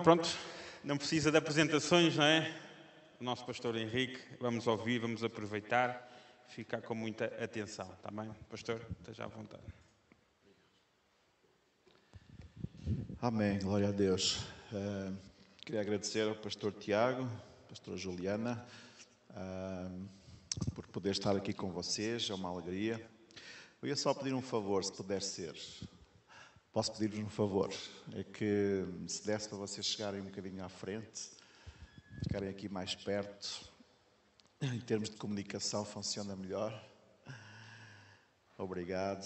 pronto, não precisa de apresentações, não é? O nosso pastor Henrique, vamos ouvir, vamos aproveitar, ficar com muita atenção, está bem? Pastor, esteja à vontade. Amém, glória a Deus. Queria agradecer ao pastor Tiago, pastora Juliana, por poder estar aqui com vocês, é uma alegria. Eu ia só pedir um favor, se puder ser. Posso pedir-vos um favor? É que se desse para vocês chegarem um bocadinho à frente, ficarem aqui mais perto, em termos de comunicação funciona melhor. Obrigado.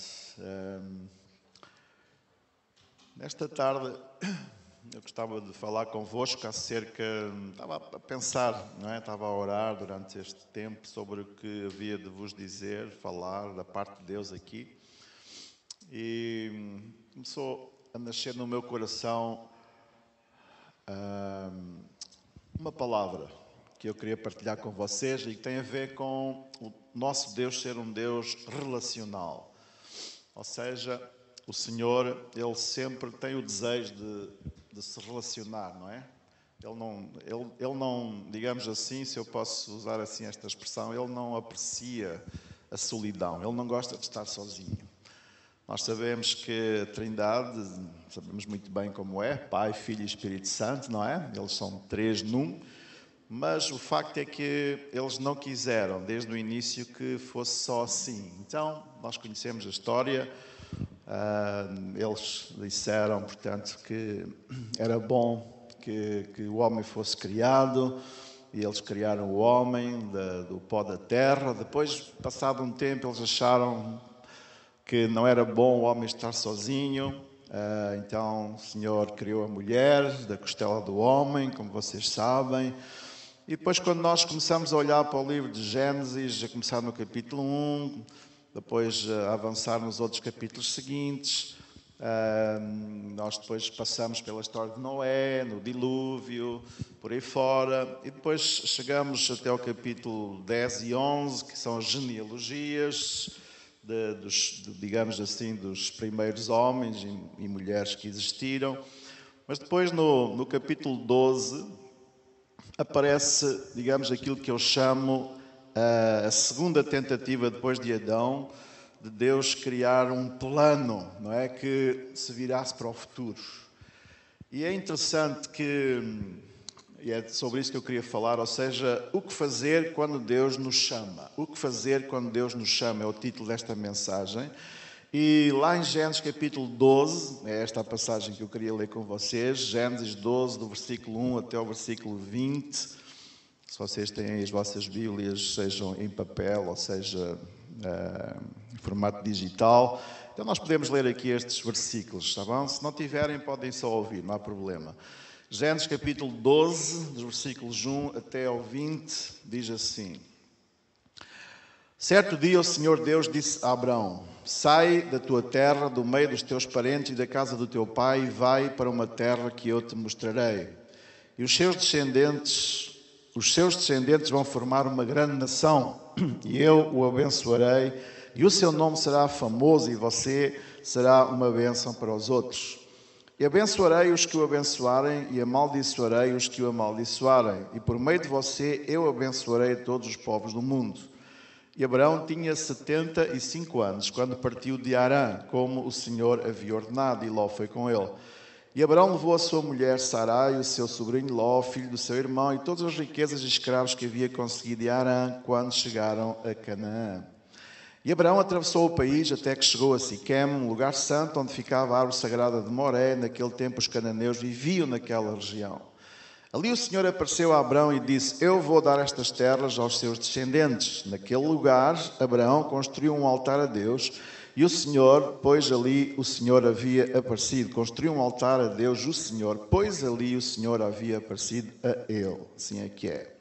Nesta tarde eu gostava de falar convosco acerca, estava a pensar, não é? Estava a orar durante este tempo sobre o que havia de vos dizer, falar da parte de Deus aqui. E começou a nascer no meu coração uma palavra que eu queria partilhar com vocês e que tem a ver com o nosso Deus ser um Deus relacional. Ou seja, o Senhor, Ele sempre tem o desejo de se relacionar, não é? Ele não, digamos assim, se eu posso usar assim esta expressão, Ele não aprecia a solidão, Ele não gosta de estar sozinho. Nós sabemos que a Trindade, sabemos muito bem como é, Pai, Filho e Espírito Santo, não é? Eles são três num, mas o facto é que eles não quiseram, desde o início, que fosse só assim. Então, nós conhecemos a história, eles disseram, portanto, que era bom que o homem fosse criado, e eles criaram o homem do pó da terra. Depois, passado um tempo, eles acharam que não era bom o homem estar sozinho, então o Senhor criou a mulher da costela do homem, como vocês sabem. E depois, quando nós começamos a olhar para o livro de Gênesis, a começar no capítulo 1, depois a avançar nos outros capítulos seguintes, nós depois passamos pela história de Noé, no dilúvio, por aí fora, e depois chegamos até ao capítulo 10 e 11, que são as genealogias, digamos assim, dos primeiros homens e mulheres que existiram. Mas depois, no capítulo 12, aparece, digamos, aquilo que eu chamo a segunda tentativa depois de Adão, de Deus criar um plano, não é, que se virasse para o futuro. E é interessante e é sobre isso que eu queria falar, ou seja, o que fazer quando Deus nos chama. O que fazer quando Deus nos chama é o título desta mensagem. E lá em Gênesis capítulo 12, é esta a passagem que eu queria ler com vocês, Gênesis 12, do versículo 1 até o versículo 20. Se vocês têm as vossas Bíblias, sejam em papel ou seja em formato digital, então nós podemos ler aqui estes versículos, está bom? Se não tiverem, podem só ouvir, não há problema. Gênesis capítulo 12, dos versículos 1 até ao 20, diz assim: Certo dia o Senhor Deus disse a Abrão: Sai da tua terra, do meio dos teus parentes e da casa do teu pai, e vai para uma terra que eu te mostrarei. E os seus descendentes vão formar uma grande nação, e eu o abençoarei, e o seu nome será famoso, e você será uma bênção para os outros. E abençoarei os que o abençoarem, e amaldiçoarei os que o amaldiçoarem. E por meio de você eu abençoarei todos os povos do mundo. E Abraão tinha 75 anos, quando partiu de Harã, como o Senhor havia ordenado, e Ló foi com ele. E Abraão levou a sua mulher Sarai, o seu sobrinho Ló, filho do seu irmão, e todas as riquezas e escravos que havia conseguido em Harã, quando chegaram a Canaã. E Abraão atravessou o país até que chegou a Siquém, um lugar santo onde ficava a árvore sagrada de Moré. Naquele tempo os cananeus viviam naquela região. Ali o Senhor apareceu a Abraão e disse: Eu vou dar estas terras aos seus descendentes. Naquele lugar Abraão construiu um altar a Deus, e o Senhor, pois ali o Senhor havia aparecido. Construiu um altar a Deus, o Senhor, pois ali o Senhor havia aparecido a ele. Assim é que é.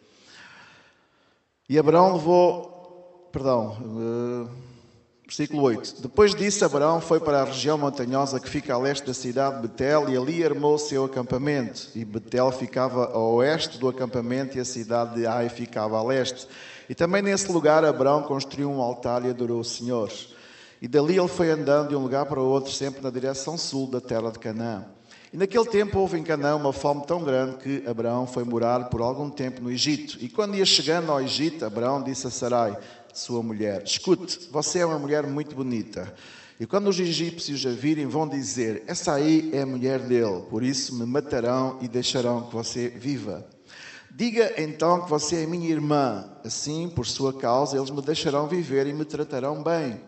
E Abraão levou... Versículo 8. Depois disso, Abraão foi para a região montanhosa que fica a leste da cidade de Betel, e ali armou o seu acampamento. E Betel ficava a oeste do acampamento, e a cidade de Ai ficava a leste. E também nesse lugar Abraão construiu um altar e adorou o Senhor. E dali ele foi andando de um lugar para o outro, sempre na direção sul da terra de Canaã. E E naquele tempo houve em Canaã uma fome tão grande que Abraão foi morar por algum tempo no Egito. E quando ia chegando ao Egito, Abraão disse a Sarai, sua mulher, escute, você é uma mulher muito bonita. E quando os egípcios a virem, vão dizer, essa aí é a mulher dele, por isso me matarão e deixarão que você viva. Diga então que você é minha irmã, assim, por sua causa, eles me deixarão viver e me tratarão bem.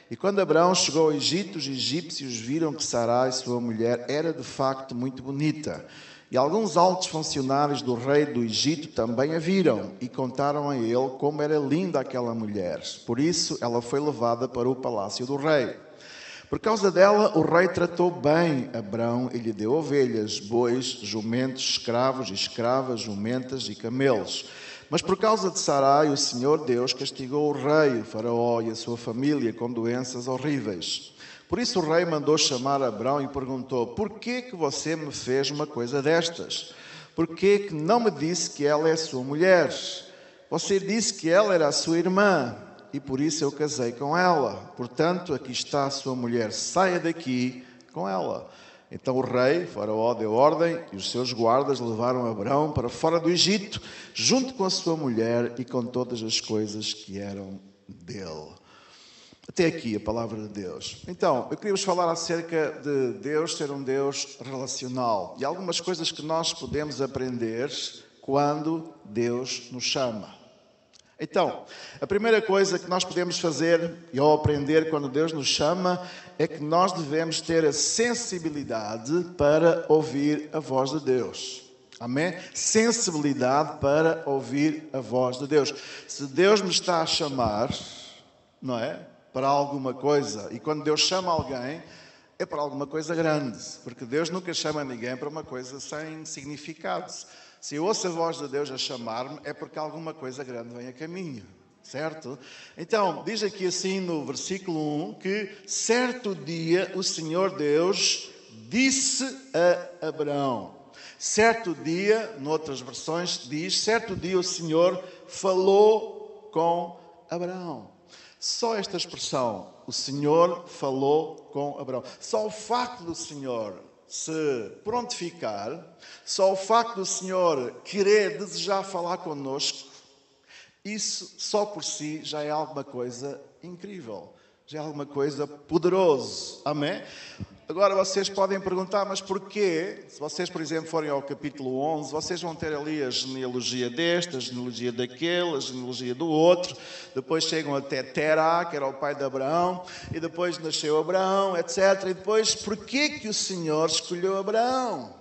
E quando Abraão chegou ao Egito, os egípcios viram que Sarai, sua mulher, era de facto muito bonita. E alguns altos funcionários do rei do Egito também a viram e contaram a ele como era linda aquela mulher. Por isso, ela foi levada para o palácio do rei. Por causa dela, o rei tratou bem Abrão e lhe deu ovelhas, bois, jumentos, escravos e escravas, jumentas e camelos. Mas por causa de Sarai, o Senhor Deus castigou o rei, o faraó e a sua família com doenças horríveis. Por isso o rei mandou chamar Abrão e perguntou, por que você me fez uma coisa destas? Por que não me disse que ela é sua mulher? Você disse que ela era a sua irmã. E por isso eu casei com ela. Portanto, aqui está a sua mulher, saia daqui com ela. Então o rei, Faraó, deu ordem e os seus guardas levaram Abrão para fora do Egito, junto com a sua mulher e com todas as coisas que eram dele. Até aqui a palavra de Deus. Então, eu queria vos falar acerca de Deus ser um Deus relacional e algumas coisas que nós podemos aprender quando Deus nos chama. Então, a primeira coisa que nós podemos fazer e ao aprender quando Deus nos chama é que nós devemos ter a sensibilidade para ouvir a voz de Deus. Amém? Sensibilidade para ouvir a voz de Deus. Se Deus me está a chamar, não é? Para alguma coisa, e quando Deus chama alguém, é para alguma coisa grande, porque Deus nunca chama ninguém para uma coisa sem significado. Se eu ouço a voz de Deus a chamar-me, é porque alguma coisa grande vem a caminho, certo? Então, diz aqui assim no versículo 1, que certo dia o Senhor Deus disse a Abraão. Certo dia, noutras versões diz, certo dia o Senhor falou com Abraão. Só esta expressão, o Senhor falou com Abraão. Só o facto do Senhor se prontificar, só o facto do Senhor querer, desejar falar connosco, isso só por si já é alguma coisa incrível, já é alguma coisa poderosa. Amém? Agora vocês podem perguntar, mas porquê? Se vocês, por exemplo, forem ao capítulo 11, vocês vão ter ali a genealogia deste, a genealogia daquele, a genealogia do outro. Depois chegam até Terá, que era o pai de Abraão, e depois nasceu Abraão, etc. E depois, porquê que o Senhor escolheu Abraão?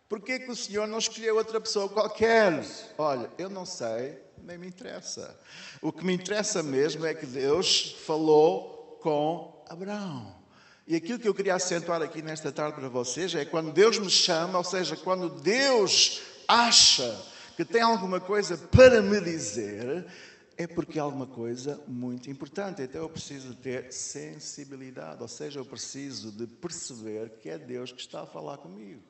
Porquê que o Senhor não escolheu outra pessoa qualquer? Olha, eu não sei, nem me interessa. O que me interessa mesmo é que Deus falou com Abraão. E aquilo que eu queria acentuar aqui nesta tarde para vocês é quando Deus me chama, ou seja, quando Deus acha que tem alguma coisa para me dizer, é porque é alguma coisa muito importante. Então eu preciso ter sensibilidade, ou seja, eu preciso de perceber que é Deus que está a falar comigo.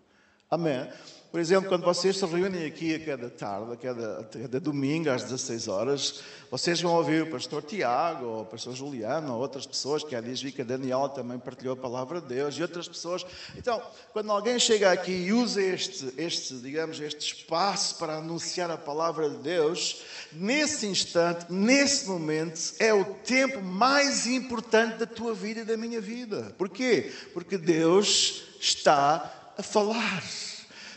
Amém? Por exemplo, quando vocês se reúnem aqui a cada tarde, a cada domingo, às 16 horas, vocês vão ouvir o pastor Tiago, ou o pastor Juliano, ou outras pessoas, que há dias vi que a Daniela também partilhou a palavra de Deus, e outras pessoas. Então, quando alguém chega aqui e usa este espaço para anunciar a palavra de Deus, nesse instante, nesse momento, é o tempo mais importante da tua vida e da minha vida. Porquê? Porque Deus está a falar.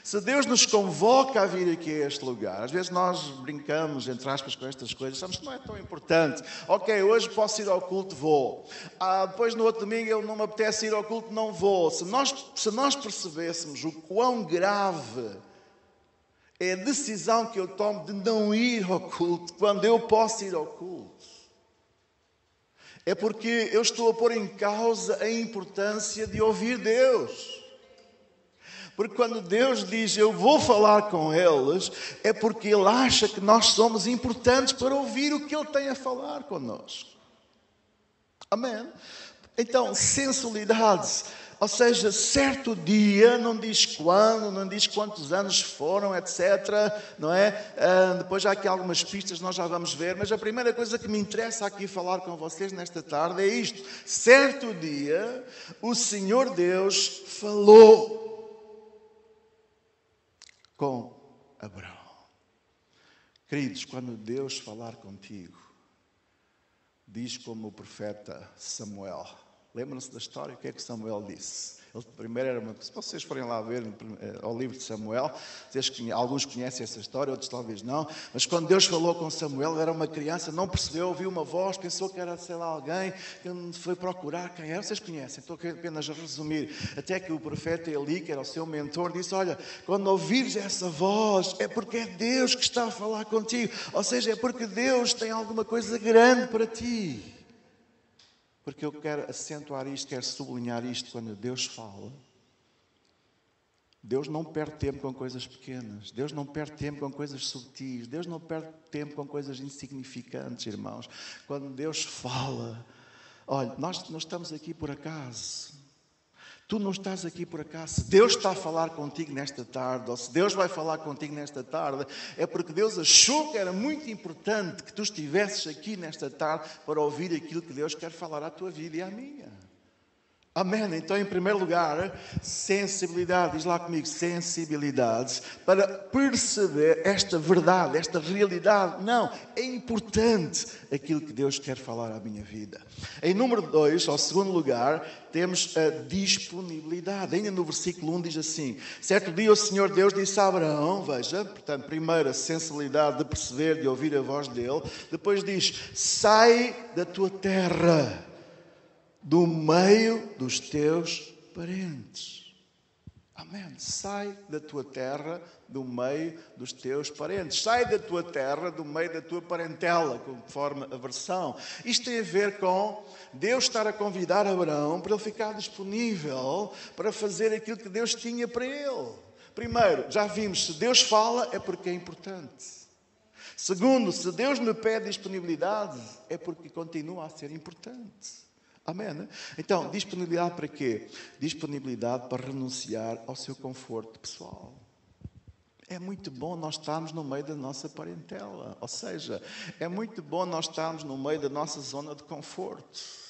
Se Deus nos convoca a vir aqui a este lugar, às vezes nós brincamos, entre aspas, com estas coisas, sabemos que não é tão importante. Ok, hoje posso ir ao culto, vou. Depois no outro domingo eu não me apetece ir ao culto, não vou. Se nós percebêssemos o quão grave é a decisão que eu tomo de não ir ao culto, quando eu posso ir ao culto, é porque eu estou a pôr em causa a importância de ouvir Deus. Porque quando Deus diz, eu vou falar com eles, é porque Ele acha que nós somos importantes para ouvir o que Ele tem a falar connosco. Amém? Então, sensualidade. Ou seja, certo dia, não diz quando, não diz quantos anos foram, etc. Não é? Depois já há aqui algumas pistas, nós já vamos ver. Mas a primeira coisa que me interessa aqui falar com vocês nesta tarde é isto. Certo dia, o Senhor Deus falou. com Abraão. Queridos, quando Deus falar contigo, diz como o profeta Samuel. Lembram-se da história? O que é que Samuel disse? Ele primeiro era se vocês forem lá ver ao livro de Samuel, alguns conhecem essa história, outros talvez não, mas quando Deus falou com Samuel, ele era uma criança, não percebeu, ouviu uma voz, pensou que era, sei lá, alguém, que foi procurar quem era. Vocês conhecem, estou apenas a resumir. Até que o profeta Eli, que era o seu mentor, disse: olha, quando ouvires essa voz, é porque é Deus que está a falar contigo. Ou seja, é porque Deus tem alguma coisa grande para ti. Porque eu quero acentuar isto, quero sublinhar isto. Quando Deus fala, Deus não perde tempo com coisas pequenas. Deus não perde tempo com coisas subtis. Deus não perde tempo com coisas insignificantes, irmãos. Quando Deus fala, olha, nós não estamos aqui por acaso. Tu não estás aqui por acaso. Se Deus está a falar contigo nesta tarde, ou se Deus vai falar contigo nesta tarde, é porque Deus achou que era muito importante que tu estivesses aqui nesta tarde para ouvir aquilo que Deus quer falar à tua vida e à minha. Amém? Então, em primeiro lugar, sensibilidade. Diz lá comigo, sensibilidade. Para perceber esta verdade, esta realidade. Não, é importante aquilo que Deus quer falar à minha vida. Em número 2, ao segundo lugar, temos a disponibilidade. Ainda no versículo 1 diz assim: certo dia o Senhor Deus disse a Abraão, veja, portanto, primeiro a sensibilidade de perceber, de ouvir a voz dele. Depois diz: sai da tua terra, do meio dos teus parentes. Amém. Sai da tua terra, do meio dos teus parentes. Sai da tua terra, do meio da tua parentela, conforme a versão. Isto tem a ver com Deus estar a convidar Abraão para ele ficar disponível para fazer aquilo que Deus tinha para ele. Primeiro, já vimos, se Deus fala é porque é importante. Segundo, se Deus me pede disponibilidade é porque continua a ser importante. Amém? Então, disponibilidade para quê? Disponibilidade para renunciar ao seu conforto pessoal. É muito bom nós estarmos no meio da nossa parentela. Ou seja, é muito bom nós estarmos no meio da nossa zona de conforto.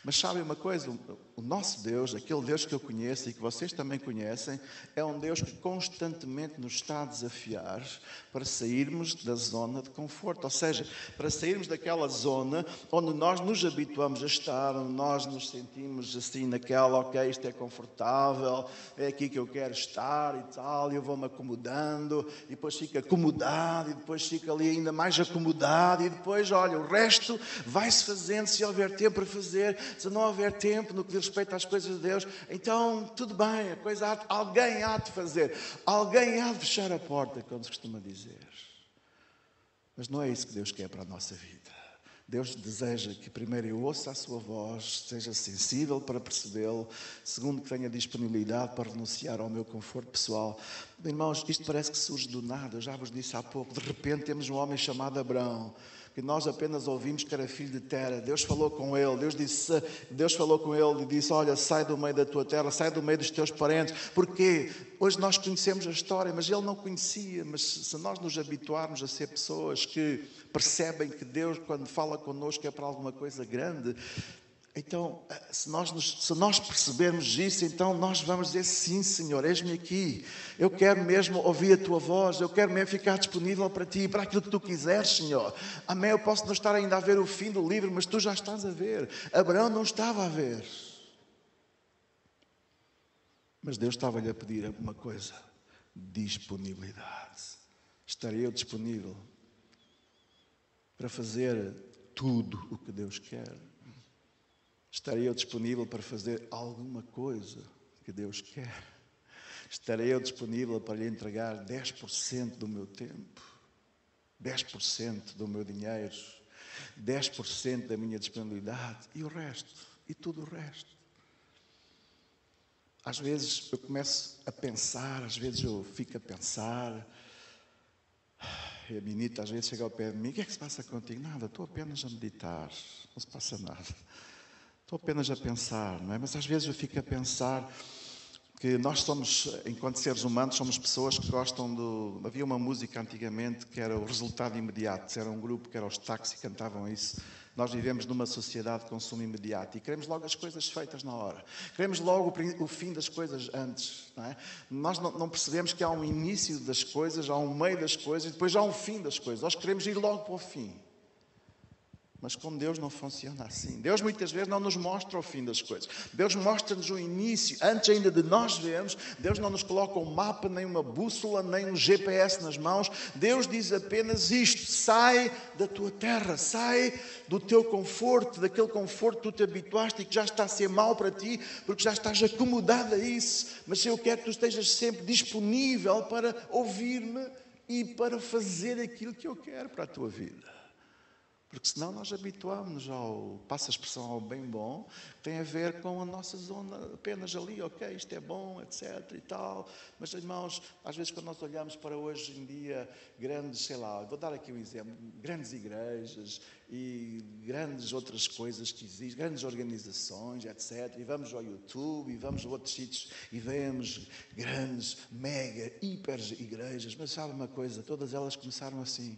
Mas sabem uma coisa? O nosso Deus, aquele Deus que eu conheço e que vocês também conhecem, é um Deus que constantemente nos está a desafiar para sairmos da zona de conforto. Ou seja, para sairmos daquela zona onde nós nos habituamos a estar, onde nós nos sentimos assim naquela, ok, isto é confortável, é aqui que eu quero estar e tal, e eu vou-me acomodando, e depois fico acomodado, e depois fico ali ainda mais acomodado, e depois, olha, o resto vai-se fazendo se houver tempo para fazer. Se não houver tempo no que diz respeito às coisas de Deus, então tudo bem, alguém há de fazer, alguém há de fechar a porta, como se costuma dizer. Mas não é isso que Deus quer para a nossa vida. Deus deseja que primeiro eu ouça a sua voz, seja sensível para percebê-lo, segundo que tenha disponibilidade para renunciar ao meu conforto pessoal. Irmãos, isto parece que surge do nada, eu já vos disse há pouco, de repente temos um homem chamado Abraão, que nós apenas ouvimos que era filho de Tera. Deus falou com ele, Deus falou com ele e disse: olha, sai do meio da tua terra, sai do meio dos teus parentes. Porquê? Hoje nós conhecemos a história, mas ele não conhecia. Mas se nós nos habituarmos a ser pessoas que percebem que Deus, quando fala connosco, é para alguma coisa grande, então, se nós percebermos isso, então nós vamos dizer: sim, Senhor, eis-me aqui. Eu quero mesmo ouvir a Tua voz, eu quero mesmo ficar disponível para Ti, para aquilo que Tu quiseres, Senhor. Amém, eu posso não estar ainda a ver o fim do livro, mas Tu já estás a ver. Abraão não estava a ver. Mas Deus estava-lhe a pedir uma coisa: disponibilidade. Estarei eu disponível para fazer tudo o que Deus quer? Estarei eu disponível para fazer alguma coisa que Deus quer? Estarei eu disponível para lhe entregar 10% do meu tempo, 10% do meu dinheiro, 10% da minha disponibilidade e o resto, e tudo o resto? Às vezes eu começo a pensar, às vezes eu fico a pensar, e a menina às vezes chega ao pé de mim: o que é que se passa contigo? Nada, estou apenas a meditar, não se passa nada. Estou apenas a pensar, não é? Mas às vezes eu fico a pensar: o que nós somos, enquanto seres humanos, somos pessoas que gostam do... Havia uma música antigamente que era o resultado imediato. Era um grupo que era os Táxi, cantavam isso. Nós vivemos numa sociedade de consumo imediato e queremos logo as coisas feitas na hora. Queremos logo o fim das coisas antes. Não é? Nós não percebemos que há um início das coisas, há um meio das coisas e depois há um fim das coisas. Nós queremos ir logo para o fim. Mas com Deus não funciona assim. Deus muitas vezes não nos mostra o fim das coisas. Deus mostra-nos o início. Antes ainda de nós vermos, Deus não nos coloca um mapa, nem uma bússola, nem um GPS nas mãos. Deus diz apenas isto: sai da tua terra, sai do teu conforto, daquele conforto que tu te habituaste e que já está a ser mau para ti, porque já estás acomodado a isso. Mas eu quero que tu estejas sempre disponível para ouvir-me e para fazer aquilo que eu quero para a tua vida. Porque senão nós habituamos-nos passa a expressão, ao bem bom, tem a ver com a nossa zona apenas ali, ok, isto é bom, etc e tal. Mas, irmãos, às vezes quando nós olhamos para hoje em dia, grandes, sei lá, vou dar aqui um exemplo, grandes igrejas e grandes outras coisas que existem, grandes organizações, etc. E vamos ao YouTube e vamos a outros sítios e vemos grandes, mega, hiper igrejas. Mas sabe uma coisa, todas elas começaram assim.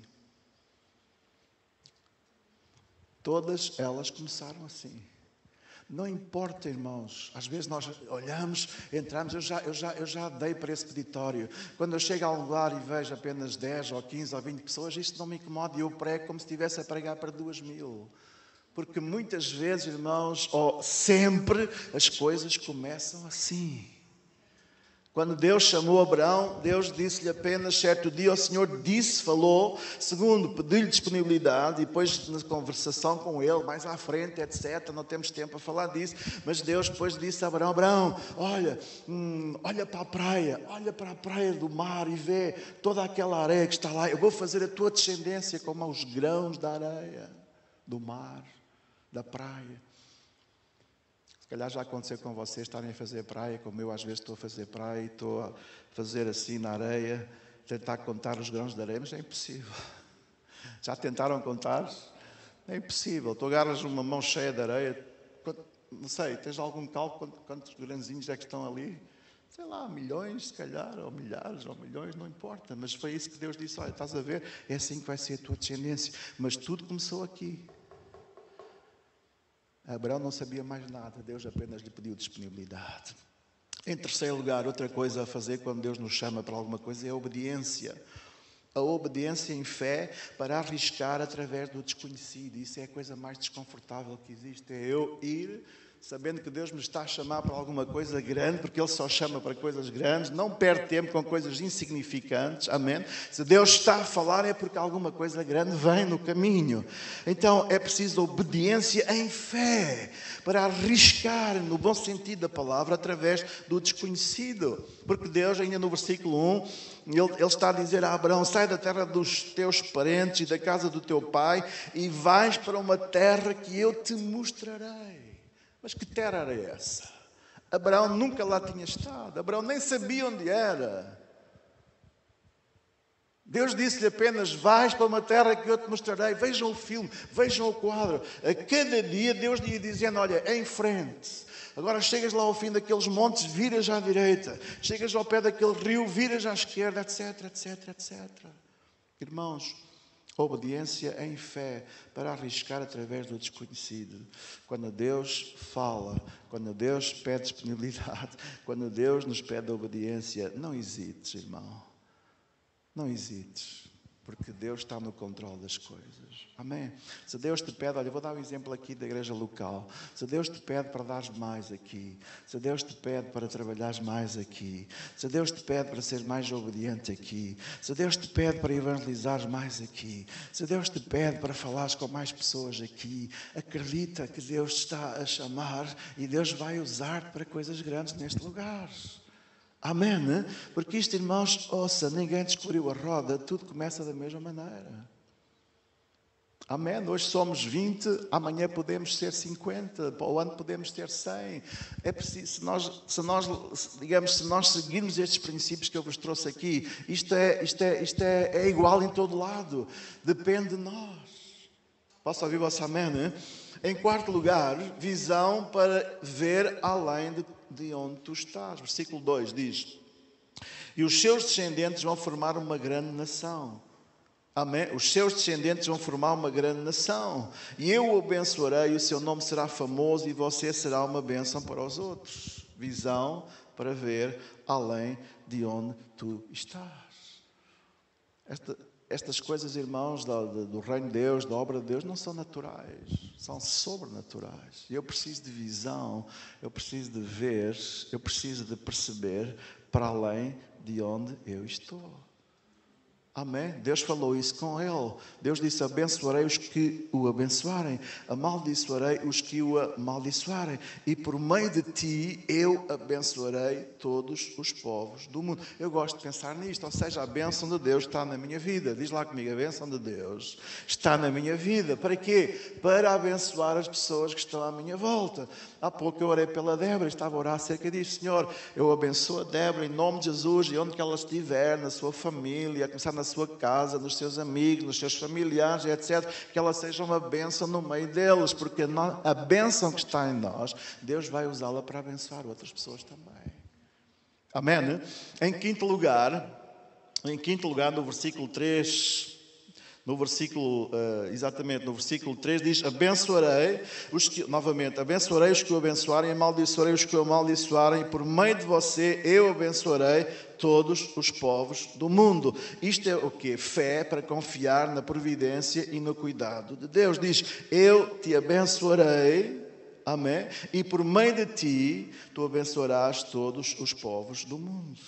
Todas elas começaram assim. Não importa, irmãos. Às vezes nós olhamos, entramos, eu já dei para esse peditório. Quando eu chego a um lugar e vejo apenas 10 ou 15 ou 20 pessoas, isto não me incomoda e eu prego como se estivesse a pregar para 2.000. Porque muitas vezes, irmãos, ou sempre, as coisas começam assim. Quando Deus chamou Abraão, Deus disse-lhe apenas, certo dia, o Senhor disse, falou. Segundo, pediu-lhe disponibilidade. E depois, na conversação com ele, mais à frente, etc. Não temos tempo para falar disso. Mas Deus depois disse a Abraão, Abraão, olha para a praia. Olha para a praia do mar e vê toda aquela areia que está lá. Eu vou fazer a tua descendência como os grãos da areia, do mar, da praia. Se calhar já aconteceu com vocês estarem a fazer praia, como eu às vezes estou a fazer praia e estou a fazer assim na areia, tentar contar os grãos de areia, mas é impossível. Já tentaram contar? É impossível. Tu agarras uma mão cheia de areia, não sei, tens algum cálculo quantos grãozinhos é que estão ali? Sei lá, milhões se calhar, ou milhares, ou milhões, não importa. Mas foi isso que Deus disse, olha, estás a ver? É assim que vai ser a tua descendência. Mas tudo começou aqui. Abraão não sabia mais nada, Deus apenas lhe pediu disponibilidade. Em terceiro lugar, outra coisa a fazer quando Deus nos chama para alguma coisa é a obediência. A obediência em fé para arriscar através do desconhecido. Isso é a coisa mais desconfortável que existe. É eu ir sabendo que Deus me está a chamar para alguma coisa grande, porque Ele só chama para coisas grandes, não perde tempo com coisas insignificantes, amém? Se Deus está a falar é porque alguma coisa grande vem no caminho. Então é preciso obediência em fé, para arriscar, no bom sentido da palavra, através do desconhecido. Porque Deus, ainda no versículo 1, Ele está a dizer a Abraão, sai da terra dos teus parentes e da casa do teu pai e vais para uma terra que eu te mostrarei. Mas que terra era essa? Abraão nunca lá tinha estado. Abraão nem sabia onde era. Deus disse-lhe apenas, vais para uma terra que eu te mostrarei. Vejam o filme, vejam o quadro. A cada dia Deus lhe ia dizendo, olha, em frente. Agora chegas lá ao fim daqueles montes, viras à direita. Chegas ao pé daquele rio, viras à esquerda, etc, etc, etc. Irmãos, obediência em fé para arriscar através do desconhecido. Quando Deus fala, quando Deus pede disponibilidade, quando Deus nos pede obediência, não hesites, irmão. Não hesites, porque Deus está no controle das coisas. Amém? Se Deus te pede, olha, vou dar um exemplo aqui da igreja local. Se Deus te pede para dares mais aqui, se Deus te pede para trabalhares mais aqui, se Deus te pede para seres mais obediente aqui, se Deus te pede para evangelizares mais aqui, se Deus te pede para falares com mais pessoas aqui, acredita que Deus te está a chamar e Deus vai usar-te para coisas grandes neste lugar. Amém? Né? Porque isto, irmãos, ouça, ninguém descobriu a roda, tudo começa da mesma maneira. Amém? Hoje somos 20, amanhã podemos ser 50, para o ano podemos ter 100. É preciso, se nós seguirmos estes princípios que eu vos trouxe aqui, isto é igual em todo lado, depende de nós. Posso ouvir o vosso amém? Né? Em quarto lugar, visão para ver além de onde tu estás. Versículo 2 diz: e os seus descendentes vão formar uma grande nação. Amém? Os seus descendentes vão formar uma grande nação. E eu o abençoarei, o seu nome será famoso e você será uma bênção para os outros. Visão para ver além de onde tu estás. Estas coisas, irmãos, do reino de Deus, da obra de Deus, não são naturais, são sobrenaturais. Eu preciso de visão, eu preciso de ver, eu preciso de perceber para além de onde eu estou. Amém? Deus falou isso com ele. Deus disse: abençoarei os que o abençoarem, amaldiçoarei os que o amaldiçoarem, e por meio de ti eu abençoarei todos os povos do mundo. Eu gosto de pensar nisto, ou seja, a bênção de Deus está na minha vida. Diz lá comigo: a bênção de Deus está na minha vida. Para quê? Para abençoar as pessoas que estão à minha volta. Há pouco eu orei pela Débora, estava a orar acerca disso. Senhor, eu abençoo a Débora em nome de Jesus, e onde que ela estiver, na sua família, a começar na sua casa, nos seus amigos, nos seus familiares, etc., que ela seja uma bênção no meio deles, porque a bênção que está em nós, Deus vai usá-la para abençoar outras pessoas também. Amém? Em quinto lugar, no versículo 3, no versículo 3 diz: abençoarei abençoarei os que o abençoarem, amaldiçoarei os que o amaldiçoarem, e por meio de você eu abençoarei todos os povos do mundo. Isto é o quê? Fé para confiar na providência e no cuidado de Deus. Diz: eu te abençoarei, amém, e por meio de ti tu abençoarás todos os povos do mundo.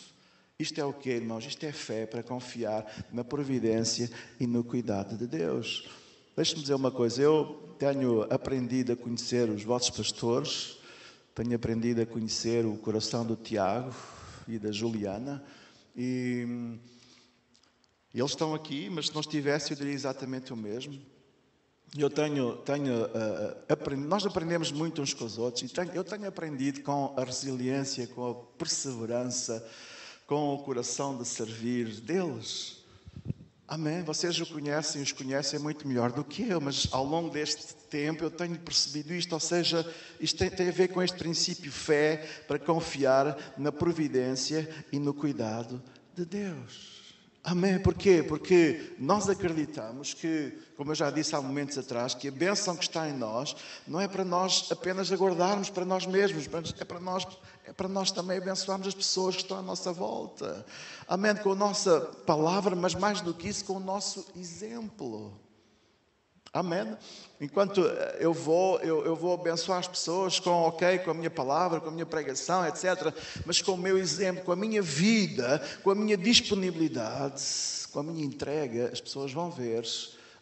Isto é o quê, irmãos? Isto é fé para confiar na providência e no cuidado de Deus. Deixe-me dizer uma coisa: eu tenho aprendido a conhecer os vossos pastores, tenho aprendido a conhecer o coração do Tiago e da Juliana, e eles estão aqui, mas se não estivesse eu diria exatamente o mesmo. Nós aprendemos muito uns com os outros, e eu tenho aprendido com a resiliência, com a perseverança, com o coração de servir deles. Amém? Vocês os conhecem muito melhor do que eu, mas ao longo deste tempo eu tenho percebido isto, ou seja, isto tem a ver com este princípio fé para confiar na providência e no cuidado de Deus. Amém? Porquê? Porque nós acreditamos que, como eu já disse há momentos atrás, que a bênção que está em nós não é para nós apenas aguardarmos para nós mesmos, mas é para nós também abençoarmos as pessoas que estão à nossa volta. Amém? Com a nossa palavra, mas mais do que isso, com o nosso exemplo. Amém? Enquanto eu vou abençoar as pessoas com a minha palavra, com a minha pregação, etc. Mas com o meu exemplo, com a minha vida, com a minha disponibilidade, com a minha entrega, as pessoas vão ver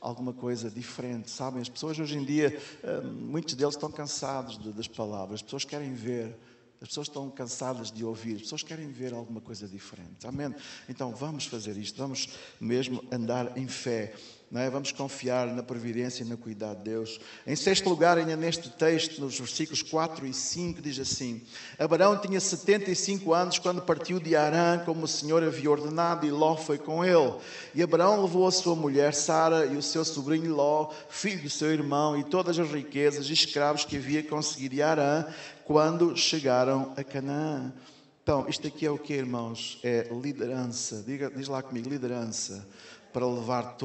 alguma coisa diferente, sabem? As pessoas hoje em dia, muitos deles estão cansados das palavras, as pessoas querem ver. As pessoas estão cansadas de ouvir, as pessoas querem ver alguma coisa diferente. Amém? Então vamos fazer isto, vamos mesmo andar em fé, não é? Vamos confiar na providência e no cuidado de Deus. Em sexto lugar, ainda neste texto, nos versículos 4 e 5, diz assim: Abraão tinha 75 anos quando partiu de Harã, como o Senhor havia ordenado, e Ló foi com ele. E Abraão levou a sua mulher Sara e o seu sobrinho Ló, filho do seu irmão, e todas as riquezas e escravos que havia conseguido em Harã, quando chegaram a Canaã. Então, isto aqui é o que, irmãos? É liderança. Diz lá comigo: liderança. Para levar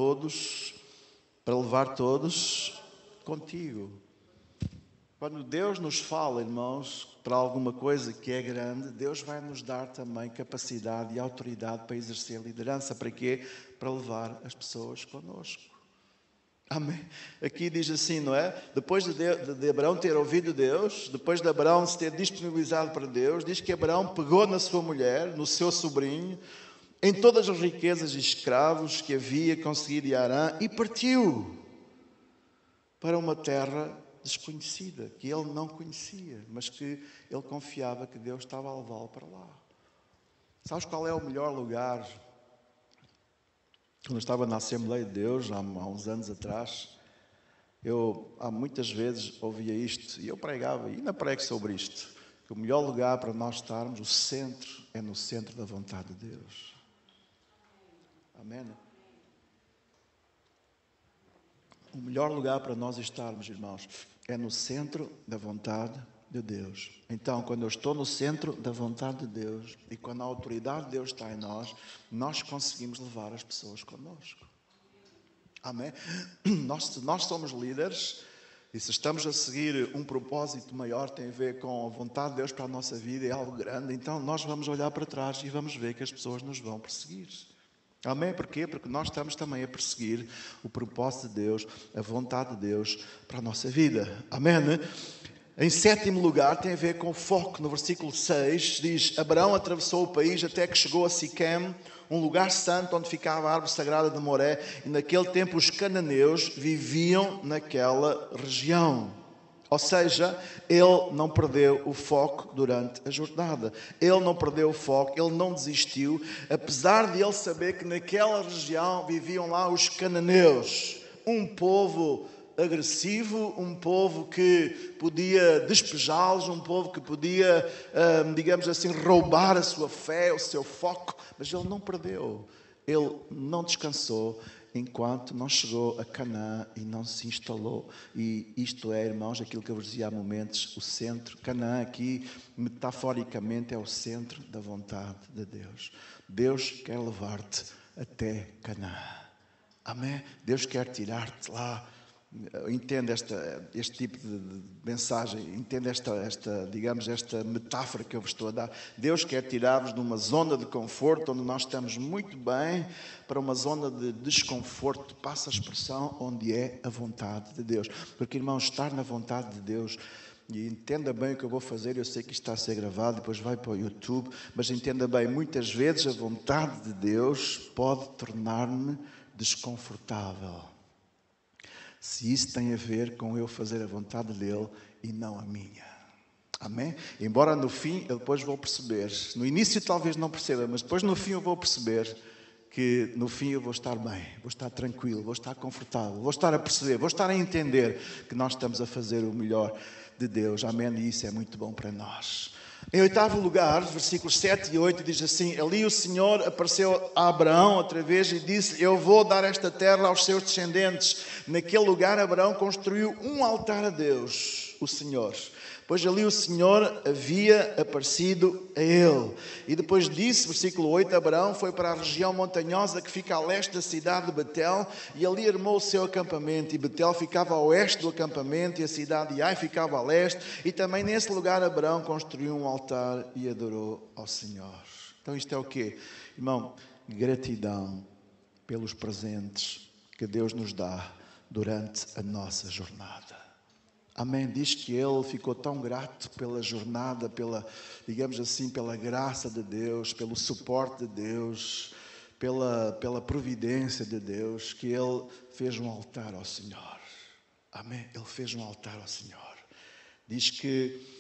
todos contigo. Quando Deus nos fala, irmãos, para alguma coisa que é grande, Deus vai nos dar também capacidade e autoridade para exercer liderança. Para quê? Para levar as pessoas connosco. Amém. Aqui diz assim, não é? Depois de Abraão ter ouvido Deus, depois de Abraão se ter disponibilizado para Deus, diz que Abraão pegou na sua mulher, no seu sobrinho, em todas as riquezas e escravos que havia conseguido em Harã, e partiu para uma terra desconhecida, que ele não conhecia, mas que ele confiava que Deus estava a levá-lo para lá. Sabes qual é o melhor lugar? Quando eu estava na Assembleia de Deus, há uns anos atrás, eu há muitas vezes ouvia isto, e eu pregava, e ainda prego sobre isto, que o melhor lugar para nós estarmos, o centro, é no centro da vontade de Deus. Amém? O melhor lugar para nós estarmos, irmãos, é no centro da vontade de Deus. Então, quando eu estou no centro da vontade de Deus e quando a autoridade de Deus está em nós, nós conseguimos levar as pessoas connosco. Amém? Nós somos líderes e se estamos a seguir um propósito maior, tem a ver com a vontade de Deus para a nossa vida, é algo grande, então nós vamos olhar para trás e vamos ver que as pessoas nos vão perseguir. Amém? Porquê? Porque nós estamos também a perseguir o propósito de Deus, a vontade de Deus para a nossa vida. Amém? Em sétimo lugar, tem a ver com o foco. No versículo 6, diz: Abraão atravessou o país até que chegou a Siquém, um lugar santo onde ficava a árvore sagrada de Moré, e naquele tempo os cananeus viviam naquela região. Ou seja, ele não perdeu o foco durante a jornada. Ele não perdeu o foco, ele não desistiu, apesar de ele saber que naquela região viviam lá os cananeus, um povo agressivo, um povo que podia despejá-los, um povo que podia, digamos assim, roubar a sua fé, o seu foco, mas ele não perdeu, ele não descansou enquanto não chegou a Canaã e não se instalou. E isto é, irmãos, aquilo que eu vos dizia há momentos, o centro. Canaã aqui, metaforicamente, é o centro da vontade de Deus. Deus quer levar-te até Canaã. Amém? Deus quer tirar-te lá. Entende este tipo de mensagem, entende esta metáfora que eu vos estou a dar. Deus quer tirar-vos de uma zona de conforto, onde nós estamos muito bem, para uma zona de desconforto, passa a expressão, onde é a vontade de Deus. Porque, irmãos, estar na vontade de Deus, e entenda bem o que eu vou fazer, eu sei que isto está a ser gravado, depois vai para o YouTube, mas entenda bem, muitas vezes a vontade de Deus pode tornar-me desconfortável. Se isso tem a ver com eu fazer a vontade dele e não a minha. Amém? Embora no fim, eu depois vou perceber. No início talvez não perceba, mas depois no fim eu vou perceber que no fim eu vou estar bem, vou estar tranquilo, vou estar confortável, vou estar a perceber, vou estar a entender que nós estamos a fazer o melhor de Deus. Amém? E isso é muito bom para nós. Em oitavo lugar, versículos 7 e 8, diz assim: ali o Senhor apareceu a Abraão outra vez e disse: eu vou dar esta terra aos seus descendentes. Naquele lugar Abraão construiu um altar a Deus, o Senhor, pois ali o Senhor havia aparecido a ele. E depois disso, versículo 8, Abraão foi para a região montanhosa que fica a leste da cidade de Betel, e ali armou o seu acampamento. E Betel ficava a oeste do acampamento, e a cidade de Ai ficava a leste. E também nesse lugar Abraão construiu um altar e adorou ao Senhor. Então isto é o quê? Irmão, gratidão pelos presentes que Deus nos dá durante a nossa jornada. Amém? Diz que ele ficou tão grato pela jornada, pela, digamos assim, pela graça de Deus, pelo suporte de Deus, pela providência de Deus, que ele fez um altar ao Senhor. Amém? Ele fez um altar ao Senhor. Diz que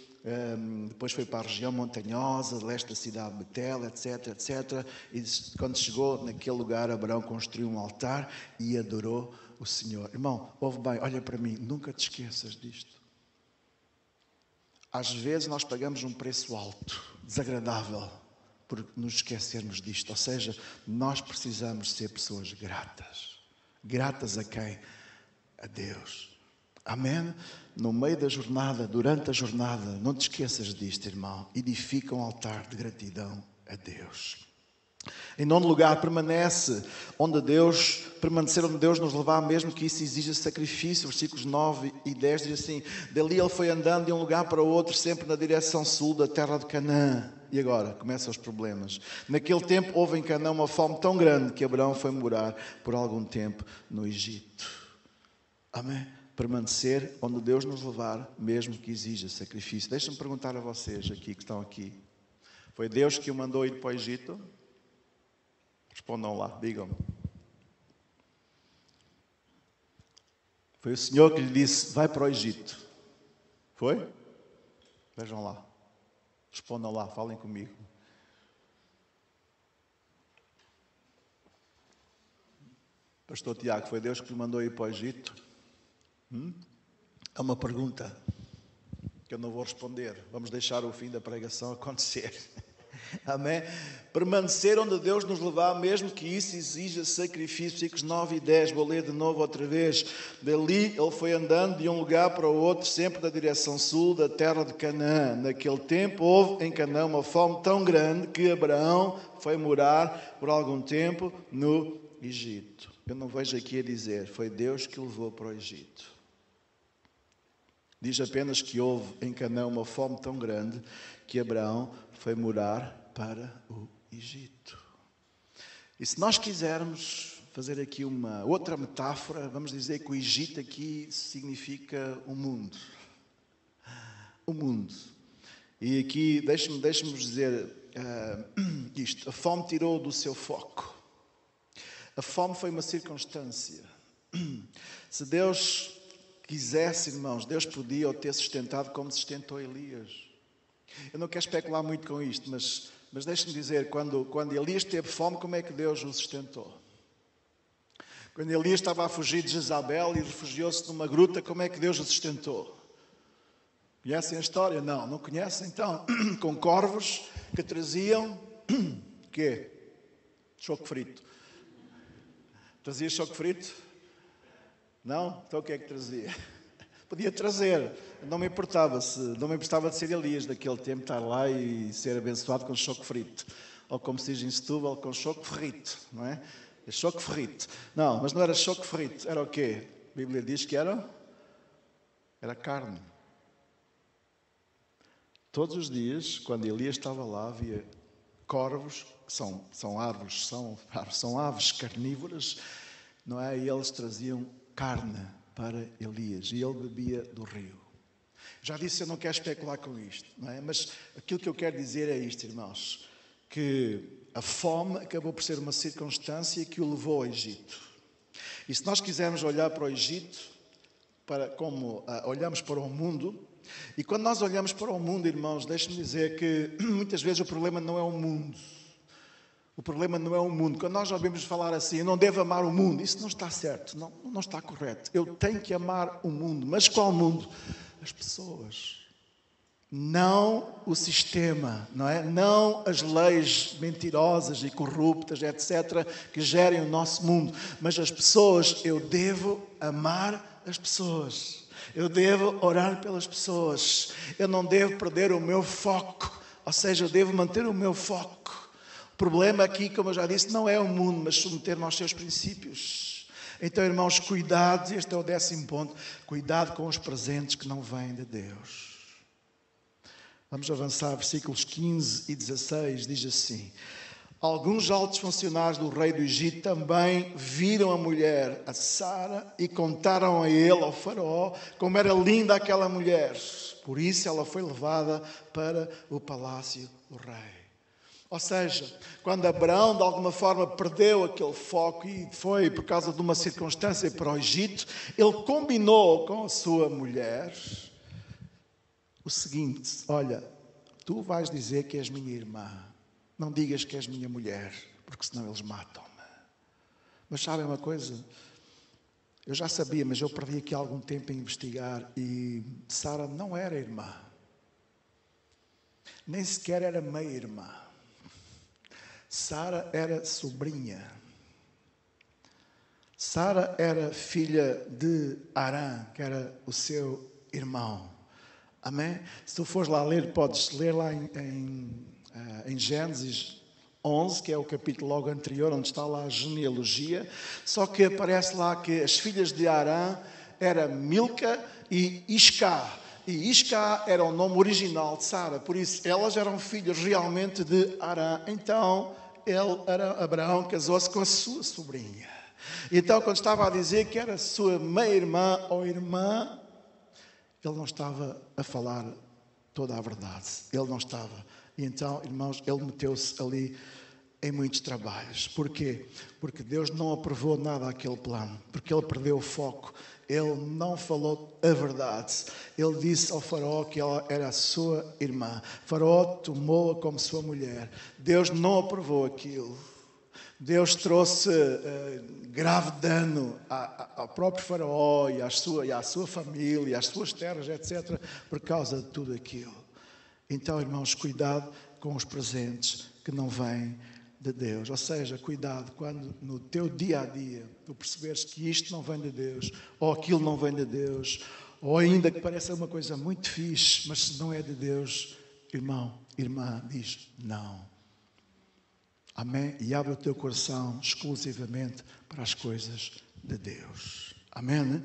depois foi para a região montanhosa, leste da cidade de Betel, etc, etc. E quando chegou naquele lugar, Abraão construiu um altar e adorou o Senhor. Irmão, ouve bem, olha para mim, nunca te esqueças disto. Às vezes nós pagamos um preço alto, desagradável, por nos esquecermos disto. Ou seja, nós precisamos ser pessoas gratas. Gratas a quem? A Deus. Amém? No meio da jornada, durante a jornada, não te esqueças disto, irmão. Edifica um altar de gratidão a Deus. Em nono lugar, permanecer onde Deus nos levar, mesmo que isso exija sacrifício. Versículos 9 e 10 diz assim: dali ele foi andando de um lugar para o outro, sempre na direção sul da terra de Canaã. E agora, começam os problemas. Naquele tempo houve em Canaã uma fome tão grande que Abraão foi morar por algum tempo no Egito. Amém? Permanecer onde Deus nos levar, mesmo que exija sacrifício. Deixa-me perguntar a vocês aqui que estão aqui: foi Deus que o mandou ir para o Egito? Respondam lá, digam-me. Foi o Senhor que lhe disse: vai para o Egito. Foi? Vejam lá. Respondam lá, falem comigo. Pastor Tiago, foi Deus que lhe mandou ir para o Egito? É uma pergunta que eu não vou responder. Vamos deixar o fim da pregação acontecer. Amém? Permanecer onde Deus nos levar, mesmo que isso exija sacrifício. Versículos 9 e 10, vou ler de novo outra vez. Dali ele foi andando de um lugar para o outro, sempre na direção sul da terra de Canaã. Naquele tempo houve em Canaã uma fome tão grande que Abraão foi morar por algum tempo no Egito. Eu não vejo aqui a dizer, foi Deus que o levou para o Egito. Diz apenas que houve em Canaã uma fome tão grande que Abraão foi morar para o Egito. E se nós quisermos fazer aqui uma outra metáfora, vamos dizer que o Egito aqui significa o mundo. O mundo. E aqui, deixe-me dizer isto. A fome tirou do seu foco. A fome foi uma circunstância. Se Deus quisesse, irmãos, Deus podia o ter sustentado como sustentou Elias. Eu não quero especular muito com isto, mas deixe-me dizer, quando Elias teve fome, como é que Deus o sustentou? Quando Elias estava a fugir de Jezabel e refugiou-se numa gruta, como é que Deus o sustentou? Conhecem a história? Não conhecem? Então, com corvos que traziam, quê? Choco frito. Trazia choco frito? Não? Então o que é que trazia? Podia trazer, não me importava de ser Elias daquele tempo, estar lá e ser abençoado com choco frito. Ou como se diz em Setúbal, com choco frito, não é? É choco frito. Não, mas não era choco frito, era o quê? A Bíblia diz que era carne. Todos os dias, quando Elias estava lá, havia corvos, que são aves carnívoras, não é? E eles traziam carne para Elias e ele bebia do rio. Já disse, eu não quero especular com isto, não é? Mas aquilo que eu quero dizer é isto, irmãos, que a fome acabou por ser uma circunstância que o levou ao Egito. E se nós quisermos olhar para o Egito, como olhamos para o mundo, e quando nós olhamos para o mundo, irmãos, deixe-me dizer que muitas vezes o problema não é o mundo. O problema não é o mundo. Quando nós ouvimos falar assim, eu não devo amar o mundo, isso não está certo, não está correto. Eu tenho que amar o mundo. Mas qual mundo? As pessoas. Não o sistema, não é? Não as leis mentirosas e corruptas, etc., que gerem o nosso mundo. Mas as pessoas, eu devo amar as pessoas. Eu devo orar pelas pessoas. Eu não devo perder o meu foco. Ou seja, eu devo manter o meu foco. O problema aqui, como eu já disse, não é o mundo, mas submeter-nos aos seus princípios. Então, irmãos, cuidado, este é o 10º ponto, cuidado com os presentes que não vêm de Deus. Vamos avançar, versículos 15 e 16, diz assim: alguns altos funcionários do rei do Egito também viram a mulher, a Sara, e contaram a ele, ao faraó, como era linda aquela mulher. Por isso ela foi levada para o palácio do rei. Ou seja, quando Abraão de alguma forma perdeu aquele foco e foi por causa de uma circunstância para o Egito, ele combinou com a sua mulher o seguinte: olha, tu vais dizer que és minha irmã, não digas que és minha mulher, porque senão eles matam-me. Mas sabem uma coisa? Eu já sabia, mas eu perdi aqui algum tempo a investigar e Sara não era irmã. Nem sequer era meia-irmã. Sara era sobrinha. Sara era filha de Arã, que era o seu irmão. Amém? Se tu fores lá ler, podes ler lá em Gênesis 11, que é o capítulo logo anterior, onde está lá a genealogia. Só que aparece lá que as filhas de Arã eram Milca e Iscá. E Iscá era o nome original de Sara, por isso elas eram filhas realmente de Arã. Então, Abraão casou-se com a sua sobrinha. Então, quando estava a dizer que era sua meia-irmã ou irmã, ele não estava a falar toda a verdade. Ele não estava. E então, irmãos, ele meteu-se ali em muitos trabalhos. Porquê? Porque Deus não aprovou nada àquele plano. Porque ele perdeu o foco. Ele não falou a verdade. Ele disse ao faraó que ela era a sua irmã. O faraó tomou-a como sua mulher. Deus não aprovou aquilo. Deus trouxe grave dano ao próprio faraó e à sua família, às suas terras, etc., por causa de tudo aquilo. Então, irmãos, cuidado com os presentes que não vêm de Deus. Ou seja, cuidado quando no teu dia a dia tu perceberes que isto não vem de Deus, ou aquilo não vem de Deus, ou ainda que pareça uma coisa muito fixe, mas se não é de Deus, irmão, irmã, diz não. Amém? E abre o teu coração exclusivamente para as coisas de Deus. Amém? Né?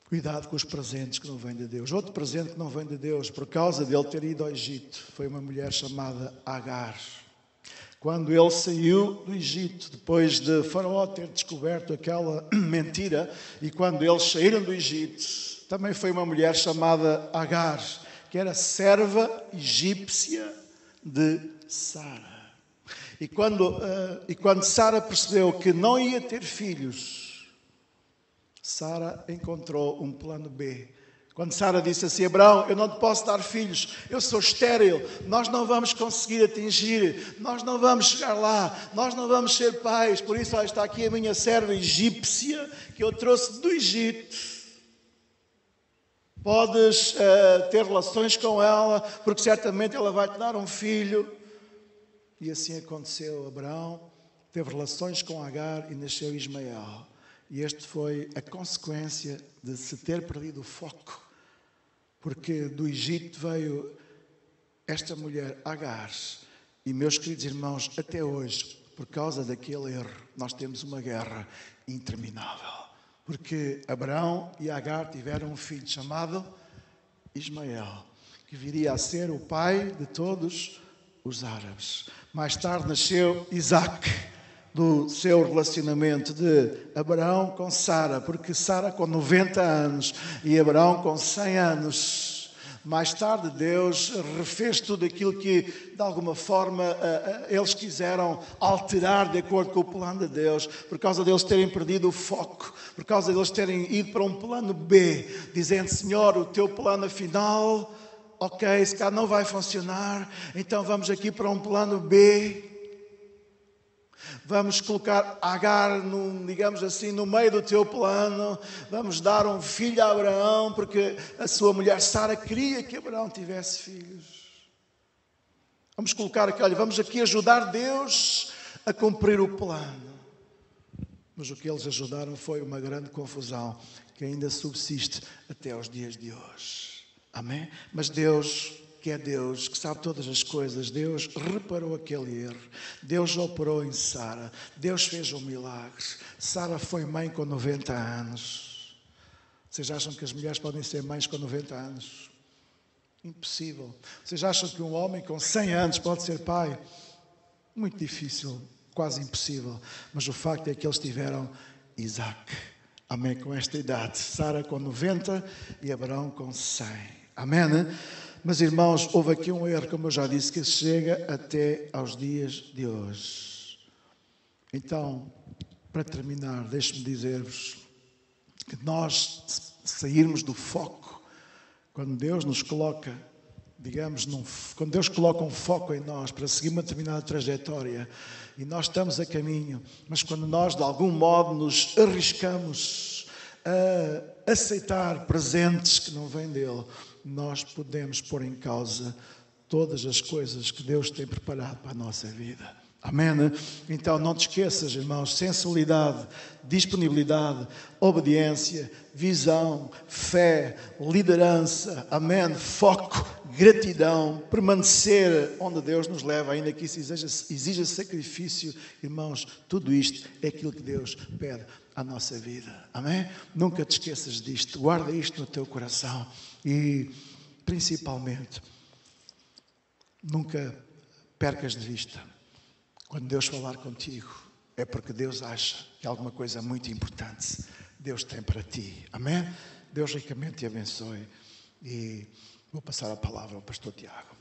Cuidado com os presentes que não vêm de Deus. Outro presente que não vem de Deus, por causa de ele ter ido ao Egito, foi uma mulher chamada Agar. Quando ele saiu do Egito, depois de Faraó ter descoberto aquela mentira, e quando eles saíram do Egito, também foi uma mulher chamada Agar, que era serva egípcia de Sara. E quando Sara percebeu que não ia ter filhos, Sara encontrou um plano B. Quando Sara disse assim: Abraão, eu não te posso dar filhos, eu sou estéril, nós não vamos conseguir atingir, nós não vamos chegar lá, nós não vamos ser pais, por isso está aqui a minha serva egípcia que eu trouxe do Egito. Podes ter relações com ela, porque certamente ela vai te dar um filho. E assim aconteceu. Abraão teve relações com Agar e nasceu Ismael. E este foi a consequência de se ter perdido o foco. Porque do Egito veio esta mulher, Agar. E meus queridos irmãos, até hoje, por causa daquele erro, nós temos uma guerra interminável. Porque Abraão e Agar tiveram um filho chamado Ismael, que viria a ser o pai de todos os árabes. Mais tarde nasceu Isaac, do seu relacionamento de Abraão com Sara, porque Sara com 90 anos e Abraão com 100 anos. Mais tarde Deus refez tudo aquilo que, de alguma forma, eles quiseram alterar de acordo com o plano de Deus, por causa deles terem perdido o foco, por causa deles terem ido para um plano B, dizendo: Senhor, o teu plano afinal, ok, se cá não vai funcionar, então vamos aqui para um plano B. Vamos colocar Agar, digamos assim, no meio do teu plano. Vamos dar um filho a Abraão, porque a sua mulher Sara queria que Abraão tivesse filhos. Vamos colocar aqui, olha, vamos aqui ajudar Deus a cumprir o plano. Mas o que eles ajudaram foi uma grande confusão, que ainda subsiste até aos dias de hoje. Amém? Mas Deus, que é Deus, que sabe todas as coisas, Deus reparou aquele erro. Deus operou em Sara. Deus fez um milagre. Sara foi mãe com 90 anos. Vocês acham que as mulheres podem ser mães com 90 anos? Impossível. Vocês acham que um homem com 100 anos pode ser pai? Muito difícil, quase impossível. Mas o facto é que eles tiveram Isaac. Amém? Com esta idade. Sara com 90 e Abraão com 100. Amém, né? Mas, irmãos, houve aqui um erro, como eu já disse, que chega até aos dias de hoje. Então, para terminar, deixe-me dizer-vos que nós sairmos do foco, quando Deus nos coloca, digamos, quando Deus coloca um foco em nós para seguir uma determinada trajetória, e nós estamos a caminho, mas quando nós, de algum modo, nos arriscamos a aceitar presentes que não vêm dele, nós podemos pôr em causa todas as coisas que Deus tem preparado para a nossa vida. Amém? Então não te esqueças, irmãos, sensibilidade, disponibilidade, obediência, visão, fé, liderança, amém? Foco, gratidão, permanecer onde Deus nos leva, ainda que isso exija sacrifício. Irmãos, tudo isto é aquilo que Deus pede à nossa vida. Amém? Nunca te esqueças disto, guarda isto no teu coração e, principalmente, nunca percas de vista. Quando Deus falar contigo, é porque Deus acha que alguma coisa muito importante Deus tem para ti. Amém? Deus ricamente te abençoe. E vou passar a palavra ao pastor Tiago.